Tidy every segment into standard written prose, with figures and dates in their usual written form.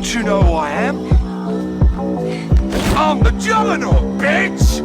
Don't you know who I am? I'm the Juggernaut, bitch!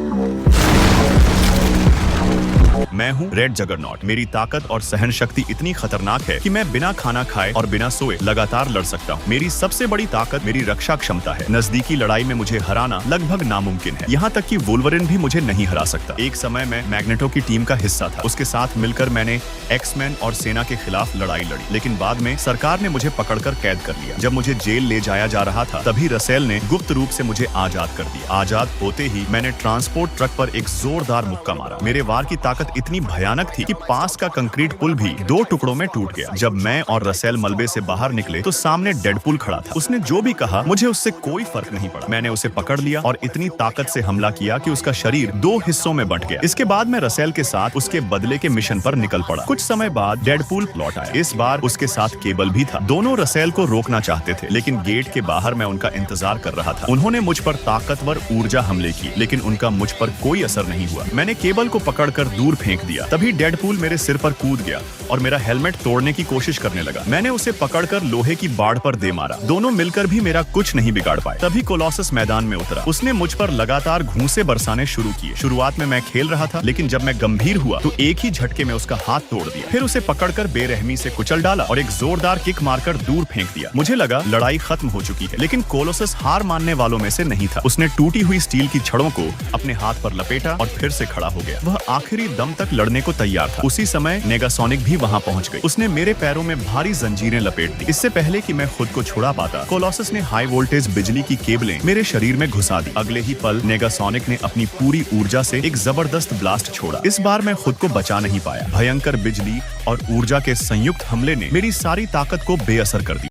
मैं हूँ red juggernaut. मेरी ताकत और सहन शक्ति इतनी खतरनाक है कि मैं बिना खाना खाए और बिना सोए लगातार लड़ सकता हूँ। मेरी सबसे बड़ी ताकत मेरी रक्षा क्षमता है। नजदीकी लड़ाई में मुझे हराना लगभग नामुमकिन है। यहाँ तक कि वोल्वरिन भी मुझे नहीं हरा सकता। एक समय मैं मैग्नेटो की टीम का हिस्सा था। उसके साथ मिलकर मैंने एक्समैन और सेना के खिलाफ लड़ाई लड़ी, लेकिन बाद में सरकार ने मुझे पकड़कर कैद कर लिया। जब मुझे जेल ले जाया जा रहा था, तभी रसेल ने गुप्त रूप से मुझे आजाद कर दिया। आजाद होते ही मैंने ट्रांसपोर्ट ट्रक पर एक जोरदार मुक्का मारा। मेरे वार की ताकत इतनी भयानक थी कि पास का कंक्रीट पुल भी 2 टुकड़ों में टूट गया। जब मैं और रसेल मलबे से बाहर निकले तो सामने डेडपूल खड़ा था। उसने जो भी कहा मुझे उससे कोई फर्क नहीं पड़ा। मैंने उसे पकड़ लिया और इतनी ताकत से हमला किया कि उसका शरीर 2 हिस्सों में बंट गया। इसके बाद मैं रसेल के साथ उसके बदले के मिशन पर निकल पड़ा। कुछ समय बाद डेडपूल लौट आया। इस बार उसके साथ केबल भी था। दोनों रसेल को रोकना चाहते थे, लेकिन गेट के बाहर मैं उनका इंतजार कर रहा था। उन्होंने मुझ पर ताकतवर ऊर्जा हमले किए, लेकिन उनका मुझ पर कोई असर नहीं हुआ। मैंने केबल को पकड़कर दूर फेंक दिया। तभी डेडपूल मेरे सिर पर कूद गया और मेरा हेलमेट तोड़ने की कोशिश करने लगा। मैंने उसे पकड़कर लोहे की बाड़ पर दे मारा। दोनों मिलकर भी मेरा कुछ नहीं बिगाड़ पाए। तभी कोलोसस मैदान में उतरा। उसने मुझ पर लगातार घूंसे बरसाने शुरू किए। शुरुआत में मैं खेल रहा था, लेकिन जब मैं गंभीर हुआ तो एक ही झटके में उसका हाथ तोड़ दिया। फिर उसे पकड़कर बेरहमी से कुचल डाला और एक जोरदार किक मारकर दूर फेंक दिया। मुझे लगा लड़ाई खत्म हो चुकी है, लेकिन कोलोसस हार मानने वालों में से नहीं था। उसने टूटी हुई स्टील की छड़ों को अपने हाथ पर लपेटा और फिर से खड़ा हो गया। वह आखिरी दम तक लड़ने को तैयार था। उसी समय नेगासोनिक भी वहां पहुंच गई। उसने मेरे पैरों में भारी जंजीरें लपेट दी। इससे पहले कि मैं खुद को छुड़ा पाता, कोलोसस ने हाई वोल्टेज बिजली की केबलें मेरे शरीर में घुसा दी। अगले ही पल नेगासोनिक ने अपनी पूरी ऊर्जा से एक जबरदस्त ब्लास्ट छोड़ा। इस बार मैं खुद को बचा नहीं पाया। भयंकर बिजली और ऊर्जा के संयुक्त हमले ने मेरी सारी ताकत को बेअसर कर दिया।